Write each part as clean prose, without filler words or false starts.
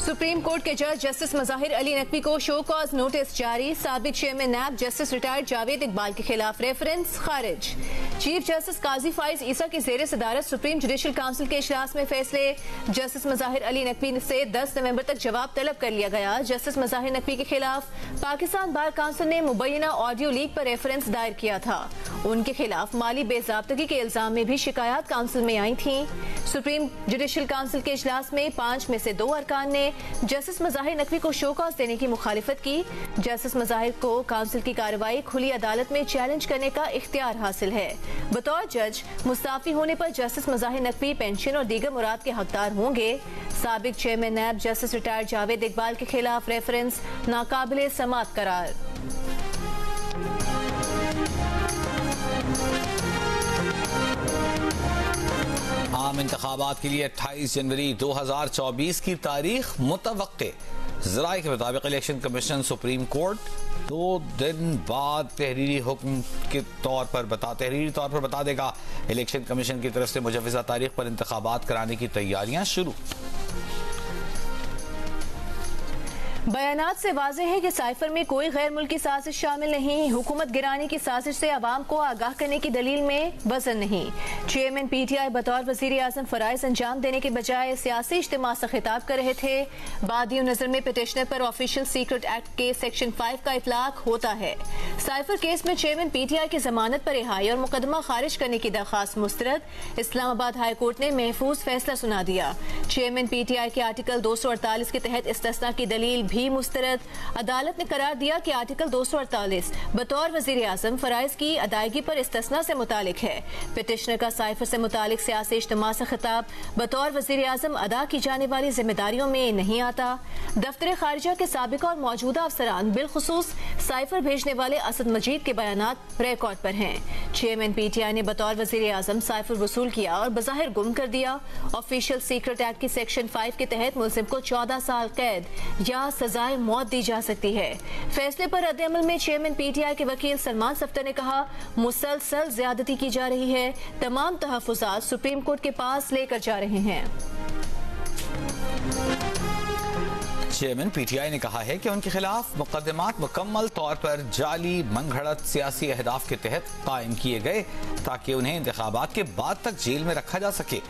Supreme court के जज justice Mazahir Ali Naqvi को शो कॉज नोटिस जारी। साबिक chairman NAB justice retired Javed Iqbal के खिलाफ रेफरेंस खारिज। चीफ जस्टिस काजी फाइज ईसा की ज़ेर सदारत सुप्रीम जुडिशल काउंसिल के इजलास में फैसले। जस्टिस मज़ाहिर अली नकवी से 10 नवंबर तक जवाब तलब कर लिया गया। जस्टिस मज़ाहिर नकवी के खिलाफ पाकिस्तान बार काउंसिल ने मुबैना ऑडियो लीक पर रेफरेंस दायर किया था। उनके खिलाफ माली बेज़ाब्तगी के इल्जाम में भी शिकायत काउंसिल में आई थी। सुप्रीम जुडिशल काउंसिल के इजलास में 5 में से 2 अरकान ने जस्टिस मज़ाहिर नकवी को शो कॉज देने की मुखालिफत की। जस्टिस मज़ाहिर को काउंसिल की कार्रवाई खुली अदालत में चैलेंज करने का इख्तियार हासिल है। बतौर जज मुस्ताफी होने पर जस्टिस मज़ाहिर नकवी पेंशन और दीगर मुराद के हकदार होंगे। साबिक chairman NAB justice retired Javed Iqbal के खिलाफ रेफरेंस नाकाबिले समात करार। आम इंतखाबात के लिए 28 जनवरी 2024 की तारीख मुतवक्के। ज़राए के मुताबिक इलेक्शन कमीशन सुप्रीम कोर्ट 2 दिन बाद तहरीरी तौर पर बता देगा। इलेक्शन कमीशन की तरफ से मुजव्वज़ा तारीख पर इंतखाबात कराने की तैयारियां शुरू। बयानात से वाज़ेह है कि साइफर में कोई गैर मुल्की साजिश शामिल नहीं। हुकूमत गिराने की साजिश से अवाम को आगाह करने की दलील में वजन नहीं। चेयरमैन PTI बतौर वज़ीर आज़म फराइज अंजाम देने के बजाय सियासी इज्तिमा से खिताब कर रहे थे। बादियों नजर में पिटिशनर पर ऑफिशियल सीक्रेट एक्ट के सेक्शन 5 का इतलाक होता है। साइफर केस में चेयरमैन PTI की जमानत पर रिहाई और मुकदमा खारिज करने की दरखास्त मुस्तरद। इस्लामाबाद हाई कोर्ट ने महफूज फैसला सुना दिया। चेयरमैन PTI के आर्टिकल 248 के तहत इस्तिस्ना की दलील भी मुस्तरद। अदालत ने करार दिया कि आर्टिकल 248 बतौर वजीर आजम फराइज की अदायगी पर इस्तिस्ना से मुतालिक है। पिटिशनर का साइफर से मुतालिक सियासी इज्तिमा से खिताब बतौर वजीर आजम अदा की जाने वाली जिम्मेदारियों में नहीं आता। दफ्तर खारिजा के साबिक और मौजूदा अफसरान बिलखुसूस साइफर भेजने वाले असद मजीद के बयानात रिकॉर्ड पर हैं। चेयरमैन PTI ने बतौर वजीर आजम साइफर वसूल किया और बज़ाहिर गुम कर दिया। ऑफिशियल सीक्रेट एक्ट की सेक्शन 5 के तहत मुलजिम को 14 साल कैद या सजाए मौत दी जा सकती है। फैसले पर रद्द-ए-अमल में चेयरमैन PTI के वकील सलमान सफ्तर ने कहा, मुसलसल ज्यादती की जा रही है। तमाम तहफ़्फ़ुज़ात सुप्रीम कोर्ट के पास लेकर जा रहे हैं। चेयरमैन PTI ने कहा है कि उनके खिलाफ मुकदमात मुकम्मल तौर पर जाली मनगढ़ंत सियासी अहदाफ के तहत कायम किए गए ताकि उन्हें इंतखाबात के बाद तक जेल में रखा जा सके।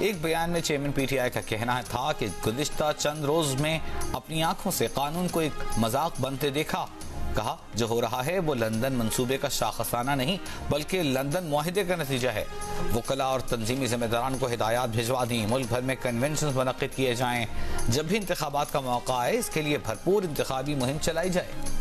एक बयान में चेयरमैन PTI का कहना था कि गुज़िश्ता चंद रोज में अपनी आंखों से कानून को एक मजाक बनते देखा। कहा, जो हो रहा है वो लंदन मंसूबे का शाखसाना नहीं बल्कि लंदन मुआहिदे का नतीजा है। वकला और तंजीमी जिम्मेदारान को हिदायत भिजवा दी, मुल्क भर में कन्वेंशन मुनक्किद किए जाएं। जब भी इंतखाबात का मौका आए इसके लिए भरपूर इंतखाबी मुहिम चलाई जाए।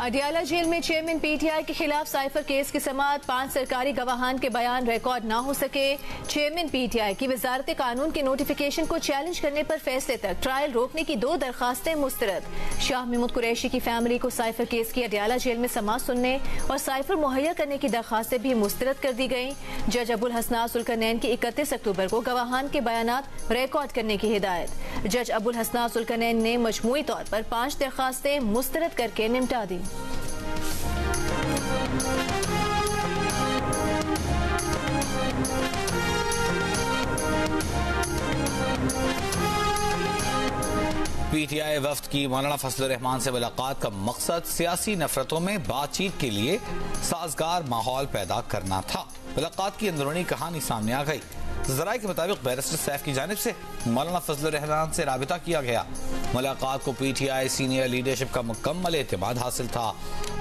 अडियाला जेल में चेयरमैन PTI के खिलाफ साइफर केस की समाअत। 5 सरकारी गवाहान के बयान रिकॉर्ड ना हो सके। चेयरमैन PTI की वजारत कानून के नोटिफिकेशन को चैलेंज करने पर फैसले तक ट्रायल रोकने की 2 दरखास्तें मुस्तरद। शाह महमूद कुरैशी की फैमिली को साइफर केस की अडियाला जेल में समाअत सुनने और साइफर मुहैया करने की दरखास्तें भी मुस्तरद कर दी गयी। जज अबुल हसनात सुल्कनैन की 31 अक्टूबर को गवाहान के बयानात रिकॉर्ड करने की हिदायत। जज अबुल हसनात सुल्कनैन ने मजमूई तौर पर 5 दरखास्तें मुस्तरद करके निपटा दी। PTI वफ्द की मौलाना फजलुर रहमान से मुलाकात का मकसद सियासी नफरतों में बातचीत के लिए साजगार माहौल पैदा करना था। मुलाकात की अंदरूनी कहानी सामने आ गई। ज़राए के मुताबिक बैरिस्टर सैफ की जानिब से मौलाना फजलुर रहमान से राबिता किया गया। मुलाकात को PTI सीनियर लीडरशिप का मुकम्मल एतमाद हासिल था।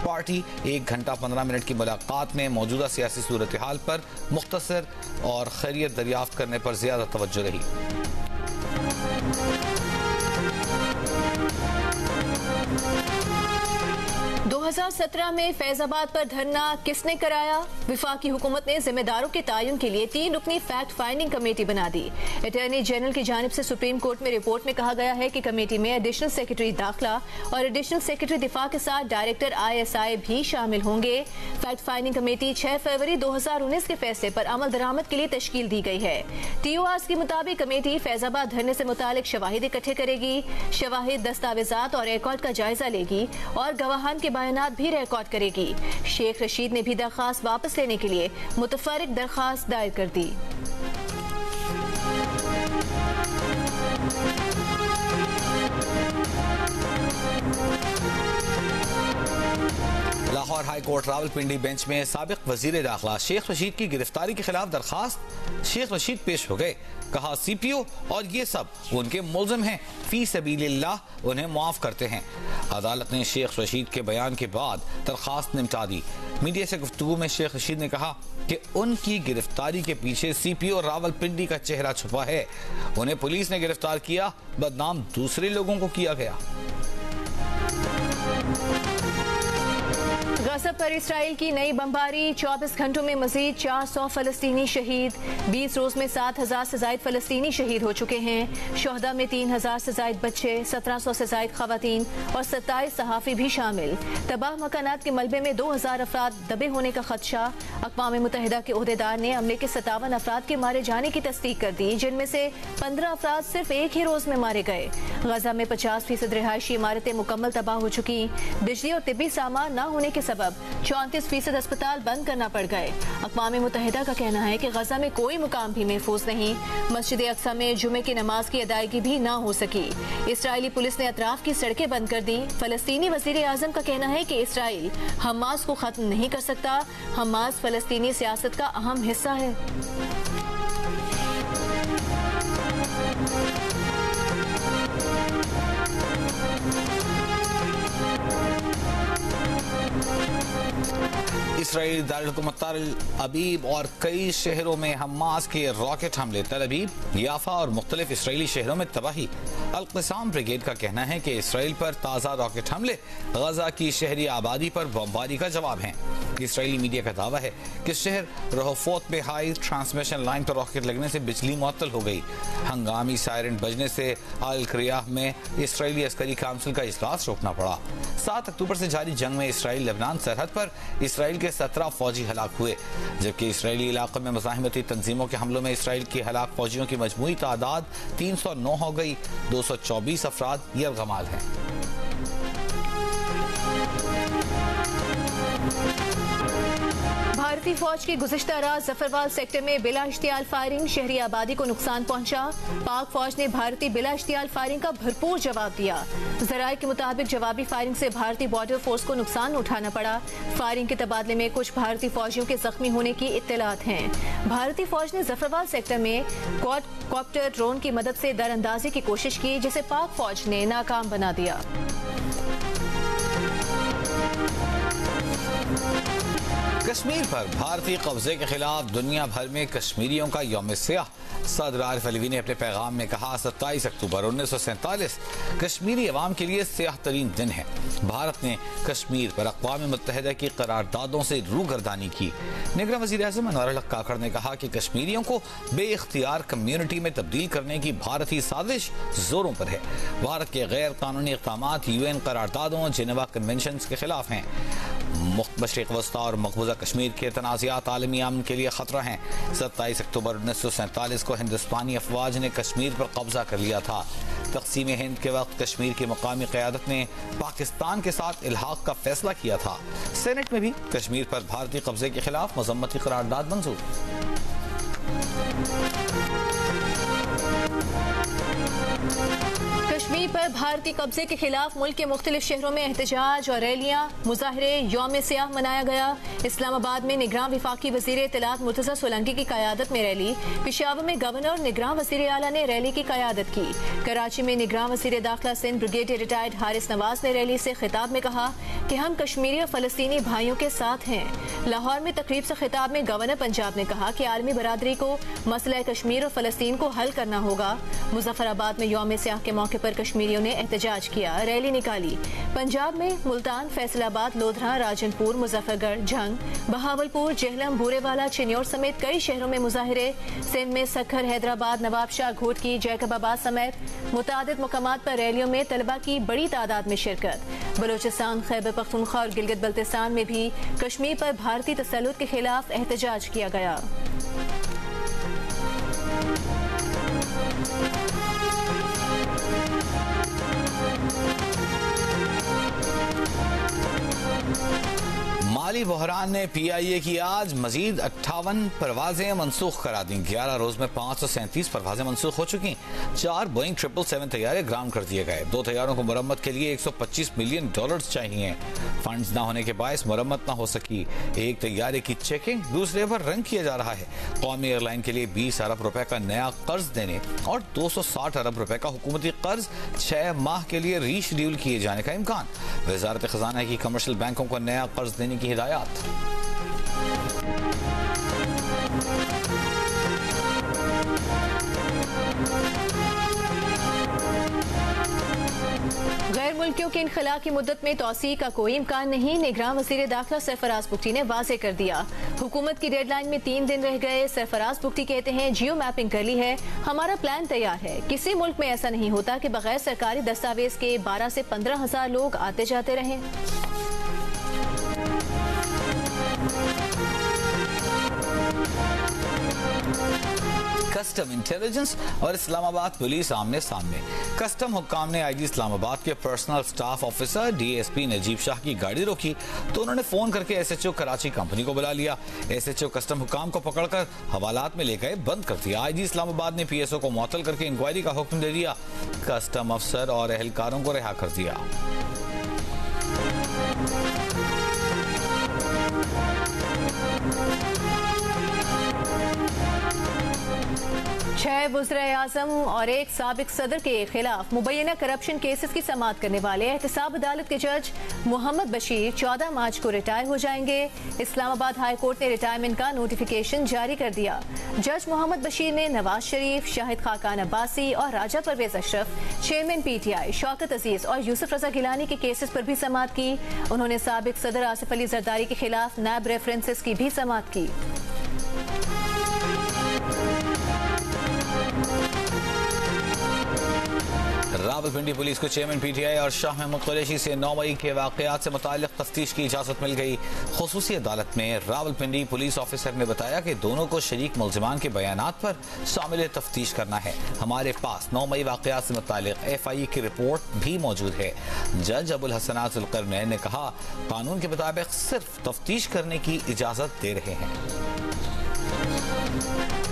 पार्टी 1 घंटा 15 मिनट की मुलाकात में मौजूदा सियासी सूरत हाल पर मुख्तसर और खैरियत दरियाफ्त करने पर ज्यादा तवज्जो रही। 2017 में फैजाबाद पर धरना किसने कराया? विफाकी हुकूमत ने जिम्मेदारों के तयन के लिए 3 रुकनी फैक्ट फाइंडिंग कमेटी बना दी। अटॉर्नी जनरल की जानिब से सुप्रीम कोर्ट में रिपोर्ट में कहा गया है कि कमेटी में एडिशनल सेक्रेटरी दाखिला और एडिशनल सेक्रेटरी दिफा के साथ डायरेक्टर ISI भी शामिल होंगे। फैक्ट फाइंडिंग कमेटी 6 फरवरी 2019 के फैसले पर अमल दरामद के लिए तश्कील दी गई है। TORs के मुताबिक कमेटी फैजाबाद धरने से मुतालिक शवाहिद इकट्ठे करेगी, शवाहिद, दस्तावेजात और रिकॉर्ड का जायजा लेगी और गवाहान के बयान बयानात भी रिकॉर्ड करेगी। शेख रशीद ने भी दरख्वास्त वापस लेने के लिए मुतफर्रिक दरख्वास्त दायर कर दी। Lahore high court Rawalpindi bench में साबिक वजीर दाखिला शेख रशीद की गिरफ्तारी के खिलाफ दरखास्त। शेख रशीद पेश हो गए, कहा सीपीओ और ये सब उनके मुल्जिम हैं, फी सबीलिल्लाह उन्हें मुआफ करते हैं। अदालत ने शेख रशीद के बयान के बाद दरखास्त निपटा दी। मीडिया से गुफ्तगू में शेख रशीद ने कहा कि उनकी गिरफ्तारी के पीछे सीपीओ रावलपिंडी का चेहरा छुपा है। उन्हें पुलिस ने गिरफ्तार किया, बदनाम दूसरे लोगों को किया गया। गज़ब पर इसराइल की नई बमबारी, 24 घंटों में मजीद 400 फलस्तीनी शहीद। 20 रोज में 7,000 से ज्यादा फलस्तीनी शहीद हो चुके हैं। शोहदा में 3,000 से ज्यादा बच्चे, 1,700 से ज्यादा खवातीन और 27 सहाफी भी शामिल। तबाह मकानात के मलबे में 2,000 अफराद दबे होने का खदशा। अक़वाम मुत्तहिदा के ओहदेदार ने हमले के 57 अफराद के मारे जाने की तस्दीक कर दी, जिनमें से 15 अफराद सिर्फ एक ही रोज में मारे गए। गजा में 50% रिहायशी इमारतें मुकम्मल तबाह हो चुकी। बिजली और तिब्बी सामान न होने के सबब 34% अस्पताल बंद करना पड़ गए। अक़वाम मुत्तहिदा का कहना है कि गजा में कोई मुकाम भी महफूज नहीं। मस्जिद अक्सा में जुमे की नमाज की अदायगी भी ना हो सकी। इसराइली पुलिस ने अतराफ की सड़कें बंद कर दी। फलस्तीनी वज़ीर आज़म का कहना है कि इसराइल हमास को खत्म नहीं कर सकता। हमास फलस्तीनी सियासत का अहम हिस्सा है। इसराइली दारुल-हुकूमत तल अबीब और कई शहरों में हमास के रॉकेट हमले। तल अबीब, याफा और मुख्तलिफ इसराइली शहरों में तबाही। अल-क़िसाम ब्रिगेड का कहना है कि इसराइल पर ताज़ा रॉकेट हमले गजा की शहरी आबादी पर बमबारी का जवाब हैं। इसराइली मीडिया का दावा है कि शहर रहोफोत में हाई ट्रांसमिशन लाइन पर रॉकेट लगने से बिजली मुअत्तल हो गई। हंगामी सायरन बजने से अल क्रियाह में इसराइली अस्करी काउंसिल का इजलास रोकना पड़ा। 7 अक्टूबर से जारी जंग में इसराइल लेबनान सरहद पर इसराइल के 17 फौजी हलाक हुए, जबकि इसराइली इलाकों में मुज़ाहिमती तंजीमों के हमलों में इसराइल की हलाक फौजियों की मजमूई तादाद 309 हो गई। 224 अफराद यरगमाल हैं। भारतीय फौज की गुज़िश्ता रात जफरवाल सेक्टर में बिला इश्तियाल फायरिंग, शहरी आबादी को नुकसान पहुंचा। पाक फौज ने भारतीय बिला इश्तियाल फायरिंग का भरपूर जवाब दिया। जराये के मुताबिक जवाबी फायरिंग से भारतीय बॉर्डर फोर्स को नुकसान उठाना पड़ा। फायरिंग के तबादले में कुछ भारतीय फौजियों के जख्मी होने की इत्तलात हैं। भारतीय फौज ने जफरवाल सेक्टर में क्वाड-कॉप्टर ड्रोन की मदद से दरअंदाजी की कोशिश की, जिसे पाक फौज ने नाकाम बना दिया। कश्मीर पर भारतीय कब्जे के खिलाफ दुनिया भर में कश्मीरियों का यौम सियाह। सदर आरिफ अलवी ने अपने पैगाम में कहा, 27 अक्टूबर 1947 कश्मीरी अवाम के लिए सियाह तरीन दिन है। भारत ने कश्मीर पर अक़वाम मुत्तहिदा की करारदादों से रूगर्दानी की। निगरान वज़ीर आज़म अनवर अल-हक काकड़ ने कहा कि कश्मीरियों को बेइख्तियार कम्युनिटी में तब्दील करने की भारतीय साजिश जोरों पर है। भारत के गैर कानूनी इक़दामात UN करारदादों, जिनेवा कन्वेंशन के खिलाफ हैं। मशरिक़ वस्ता और मकबूजा कश्मीर के तनाज़ात आलमी अमन के लिए खतरा हैं। 27 अक्टूबर 1947 को हिंदुस्तानी अफवाज ने कश्मीर पर कब्जा कर लिया था। तक़सीम हिंद के वक्त कश्मीर की मकामी क़यादत ने पाकिस्तान के साथ इल्हाक़ का फैसला किया था। सेनेट में भी कश्मीर पर भारतीय कब्जे के खिलाफ मज़म्मती करारदाद मंजूर। कश्मीर पर भारतीय कब्जे के खिलाफ मुल्क के मुख्तलिफ शहरों में एहतजाज और रैलियां, मुजाहरे, यौम सियाह मनाया गया। इस्लामाबाद में निगरान विफाकी वज़ीर इत्तलात मुर्तज़ा सोलंकी की क़यादत में रैली। पेशावर में गवर्नर और निगरान वज़ीर आला ने रैली की क़यादत की। कराची में निगरान वज़ीर दाखिला सिंध ब्रिगेडियर रिटायर्ड हारिस नवाज ने रैली से खिताब में कहा कि हम कश्मीरी और फ़लस्तीनी भाइयों के साथ हैं। लाहौर में तकरीब से खिताब में गवर्नर पंजाब ने कहा कि आलमी बरादरी को मसला कश्मीर और फ़लस्तीन को हल करना होगा। मुज़फ़्फ़राबाद में यौम सियाह के मौके पर कश्मीरियों ने एहतजाज किया, रैली निकाली। पंजाब में मुल्तान, फैसलाबाद, लोधरा, राजनपुर, मुजफ्फरगढ़, झंग, बहावलपुर, जेहलम, बूरेवाला, चिन्योर समेत कई शहरों में मुजाहिरे। सिंध में सखर, हैदराबाद, नवाबशाह, घोटकी, जैकबाबाद समेत मुतादिद मकामात पर रैलियों में तलबा की बड़ी तादाद में शिरकत। बलोचिस्तान, खैबर पख्तूनख्वा और गिलगित बल्तिस्तान में भी कश्मीर पर भारतीय तसल्लुत के खिलाफ एहतजाज किया गया। बहरान ने PIA की आज मजीद 58 परवाजें मनसूख करा दी। 11 रोज में 537 परवाजें मनसूख हो चुकी। 4 बोइंग 777 तैयारे ग्राउंड कर दिए गए। 2 तैयारों को मरम्मत के लिए $125 मिलियन चाहिए। फंड्स न होने के बायस मरम्मत न हो सकी। एक तैयारे की चेकिंग दूसरे पर रंग किया जा रहा है। कौमी एयरलाइन के लिए 20 अरब रुपए का नया कर्ज देने और 260 अरब रुपए का हुकूमती कर्ज 6 माह के लिए रीशेड्यूल किए जाने का इम्कान। वजारत खजाना की कमर्शियल बैंकों को नया कर्ज देने की हिदायत। गैर मुल्कियों के इनखला की मुद्दत में तौसी का कोई इम्कान नहीं। निगरान वज़ीर दाखिला सरफराज बुगटी ने वाज़े कर दिया। हुकूमत की डेडलाइन में 3 दिन रह गए। सरफराज बुगटी कहते हैं जियो मैपिंग कर ली है, हमारा प्लान तैयार है। किसी मुल्क में ऐसा नहीं होता कि बगैर सरकारी दस्तावेज के 12 से 15 हजार लोग आते जाते रहें। कस्टम इंटेलिजेंस और इस्लामाबाद पुलिस आमने सामने। कस्टम हुक्काम ने IG इस्लामाबाद के personal staff officer DSP Najeeb Shah की गाड़ी रोकी तो उन्होंने फोन करके SHO कराची कंपनी को बुला लिया। SHO कस्टम हुक्काम को पकड़कर हवालात में ले गए, बंद कर दिया। IG इस्लामाबाद ने PSO को मुअत्तल करके इंक्वायरी का हुक्म दे दिया। कस्टम अफसर और एहलकारों को रिहा कर दिया। 6 वज़ीर-ए-आज़म और एक साबिक सदर के खिलाफ मुबैना करप्शन केसेस की समाअत करने वाले एहतसाब अदालत के जज मोहम्मद बशीर 14 मार्च को रिटायर हो जाएंगे। इस्लामाबाद हाई कोर्ट ने रिटायरमेंट का नोटिफिकेशन जारी कर दिया। जज मोहम्मद बशीर ने नवाज शरीफ, शाहिद खाकान अब्बासी और राजा परवेज अशरफ, चेयरमैन PTI शौकत अजीज और यूसुफ रजा गिलानी के केसेस पर भी समाअत की। उन्होंने साबिक सदर आसिफ अली जरदारी के खिलाफ नैब रेफरेंसेस की भी समाअत की। रावलपिंडी पुलिस को चेयरमैन PTI और शाह महमूद कुरैशी से 9 मई के वाकयात से मुताल्लिक तफ्तीश की इजाजत मिल गई। खुसूसी अदालत में रावलपिंडी पुलिस ऑफिसर ने बताया कि दोनों को शरीक मुल्जिमान के बयानात पर शामिल तफ्तीश करना है। हमारे पास 9 मई वाकयात से मुताल्लिक FIA की रिपोर्ट भी मौजूद है। जज अबुल हसनात जुल्करनैन ने कहा, कानून के मुताबिक सिर्फ तफ्तीश करने की इजाजत दे रहे हैं।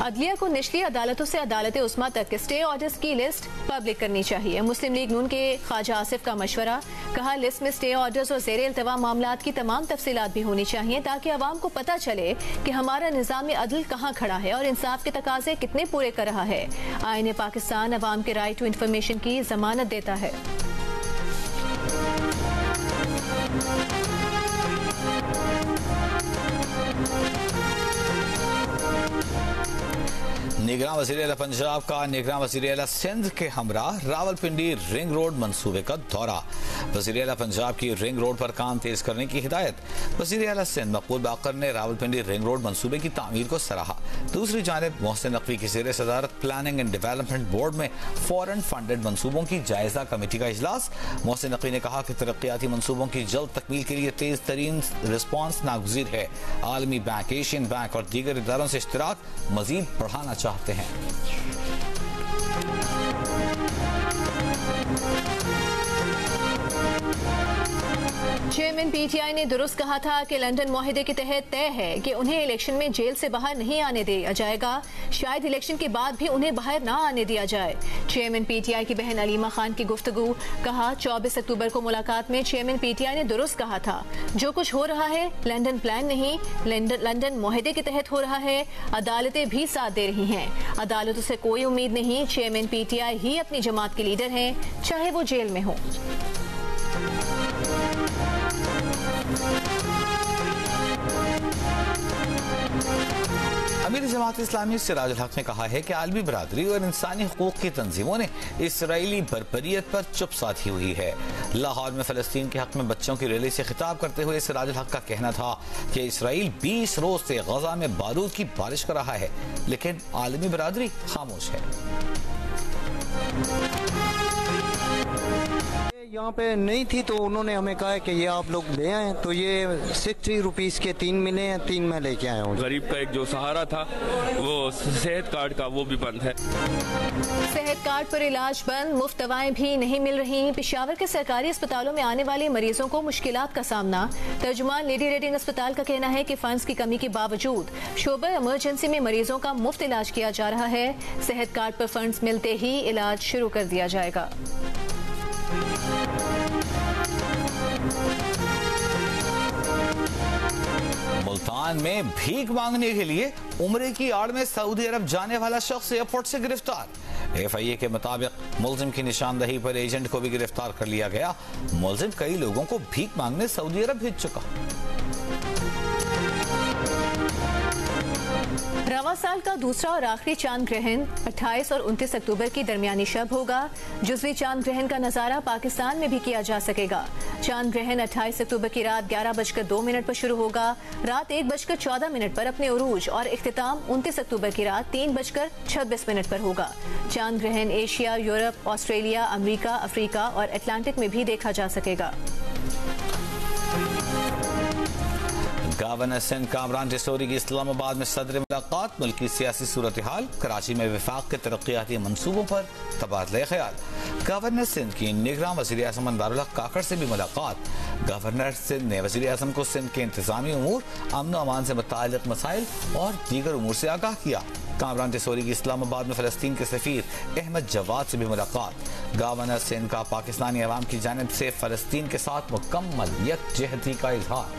अदलिया को निचली अदालतों से अदालत उस्मा तक स्टे ऑर्डर्स की लिस्ट पब्लिक करनी चाहिए। मुस्लिम लीग नून के ख्वाजा आसिफ का मशवरा। कहा, लिस्ट में स्टे ऑर्डर्स और ज़ेरे इल्तवा मामलात की तमाम तफसीलात भी होनी चाहिए ताकि अवाम को पता चले कि हमारा निज़ाम अदल कहाँ खड़ा है और इंसाफ के तकाजे कितने पूरे कर रहा है। आईन पाकिस्तान अवाम के राइट टू इंफॉर्मेशन की जमानत देता है। निगरान वज़ीर-ए-आला पंजाब का निगरान वज़ीर-ए-आला सिंध के हमराह रावलपिंडी रिंग रोड मंसूबे का दौरा। वज़ीर-ए-आला पंजाब की रिंग रोड पर काम तेज करने की हिदायत। वज़ीर-ए-आला सिंध मकबूल बाकर ने रावलपिंडी रिंग रोड मंसूबे की तामीर को सराहा। दूसरी जानिब मोहसिन नकवी की ज़ेर सदारत प्लानिंग एंड डेवलपमेंट बोर्ड में फॉरेन फंडेड मंसूबों की जायजा कमेटी का इजलास। मोहसिन नकवी ने कहा कि तरक्याती मंसूबों की जल्द तकमील के लिए तेज तरीन रिस्पॉन्स नागुज़ीर है। आलमी बैंक, एशियन बैंक और दीगर इदारों से इश्तिराक मजीद बढ़ाना चाहते हैं। चेयरमैन PTI ने दुरुस्त कहा था कि लंदन मुआहिदे के तहत तय है कि उन्हें इलेक्शन में जेल से बाहर नहीं आने दिया जाएगा। शायद इलेक्शन के बाद भी उन्हें बाहर ना आने दिया जाए। चेयरमैन PTI की बहन अलीमा खान की गुफ्तगू। कहा, 24 अक्टूबर को मुलाकात में चेयरमैन PTI ने दुरुस्त कहा था, जो कुछ हो रहा है लंदन प्लान नहीं, लंदन मुआहिदे के तहत हो रहा है। अदालतें भी साथ दे रही हैं। अदालतों से कोई उम्मीद नहीं। चेयरमैन PTI ही अपनी जमात के लीडर हैं, चाहे वो जेल में हो। अमीर जमात इस्लामी सिराजुल हक ने कहा है कि आलमी बरादरी और इंसानी हकूक की तंजीमों ने इसराइली बरबरियत पर चुप साधी हुई है। लाहौर में फलस्तीन के हक में बच्चों की रैली से खिताब करते हुए सिराजुल हक का कहना था कि इसराइल 20 रोज से गजा में बारूद की बारिश कर रहा है, लेकिन आलमी बरादरी खामोश है। यहाँ पे नहीं थी तो उन्होंने हमें कहा कि ये आप लोग ले आए, तो ये 60 रुपीज़ के 3 मिले हैं, 3 मैं लेके आया हूँ। गरीब का एक जो सहारा था वो सेहत कार्ड का, वो भी बंद है। सेहत कार्ड पर इलाज बंद, मुफ्त दवाएं भी नहीं मिल रही। पेशावर के सरकारी अस्पतालों में आने वाले मरीजों को मुश्किलात का सामना। तर्जुमान लेडी रेडिंग अस्पताल का कहना है कि फंड्स की कमी के बावजूद शोबे इमरजेंसी में मरीजों का मुफ्त इलाज किया जा रहा है। सेहत कार्ड पर फंड्स मिलते ही इलाज शुरू कर दिया जाएगा। मुल्तान में भीख मांगने के लिए उम्रे की आड़ में सऊदी अरब जाने वाला शख्स एयरपोर्ट से गिरफ्तार। एफआईए के मुताबिक मुल्जिम की निशानदही पर एजेंट को भी गिरफ्तार कर लिया गया। मुल्जिम कई लोगों को भीख मांगने सऊदी अरब भेज चुका। रवा साल का दूसरा और आखिरी चांद ग्रहण 28 और 29 अक्टूबर की दरमियानी शब होगा। जुज़वी चांद ग्रहण का नजारा पाकिस्तान में भी किया जा सकेगा। चांद ग्रहण 28 अक्टूबर की रात 11:02 पर शुरू होगा। रात 1:14 पर अपने उरूज और इख्तिताम 29 अक्टूबर की रात 3:26 पर होगा। चांद ग्रहण Asia, Europe, Australia, America, Africa और अटलांटिक में भी देखा जा सकेगा। गवर्नर सिंध कामरान टिसोरी की इस्लामाबाद में सदर मुलाकात। मुल्की सियासी सूरत हाल, कराची में विफाक के तरक्याती मनसूबों पर तबादला ख्याल। गवर्नर सिंध की निगरान वज़ीर आज़म अनवारुल हक काकड़ से भी मुलाकात। गवर्नर सिंध ने वज़ीर आज़म को सिंध के इंतजामी उमूर, अमन अमान से मुताल्लिक़ मसाइल और दीगर उमूर से आगाह किया। कामरान टिसोरी की इस्लामाबाद में फ़लस्तीन के सफ़ीर अहमद जवाद से भी मुलाकात। गवर्नर सिंध का पाकिस्तानी अवाम की जानिब से फ़लस्तीन के साथ मुकम्मल यकजहती का इजहार।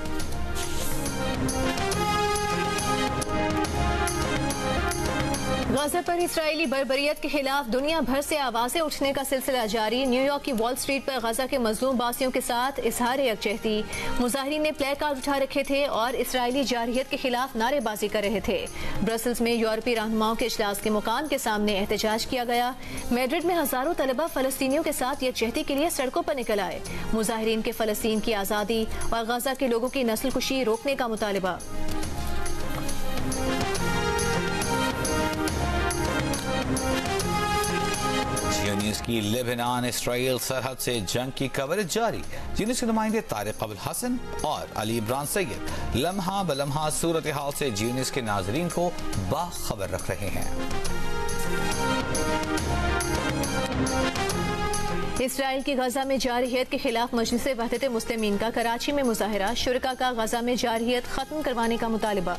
गाजा पर इसराइली बर्बरियत के खिलाफ दुनिया भर से आवाजें उठने का सिलसिला जारी। न्यूयॉर्क की वॉल स्ट्रीट पर गाजा के मजलूम बासियों के साथ इजहार यकजहती। मुजाहिरीन ने प्ले कार्ड उठा रखे थे और इसराइली जारहियत के खिलाफ नारेबाजी कर रहे थे। ब्रसल्स में यूरोपीय रहनुमाओं के इजलास के मुकाम के सामने एहतजाज किया गया। मैड्रिड में हजारों तलबा फलस्तीनियों के साथ यकजहती के लिए सड़कों पर निकल आए। मुजाहिरीन के फलस्तीन की आज़ादी और गाजा के लोगों की नस्लकुशी रोकने का मुतालिबा। जियो न्यूज़ की लेबनान इसराइल सरहद से जंग की कवरेज जारी। जियो न्यूज़ के नुमाइंदे तारिक अबुल हसन और अली इमरान सैयद लम्हा बलम्हा सूरत हाल से जियो न्यूज़ के नाजरीन को बाखबर रख रहे हैं। इसराइल की गजा में जारहियत के खिलाफ मजलिस वहदत मुस्लिमीन का कराची में मुजाहरा। शुरका का गजा में जारहियत खत्म करवाने का मुतालिबा।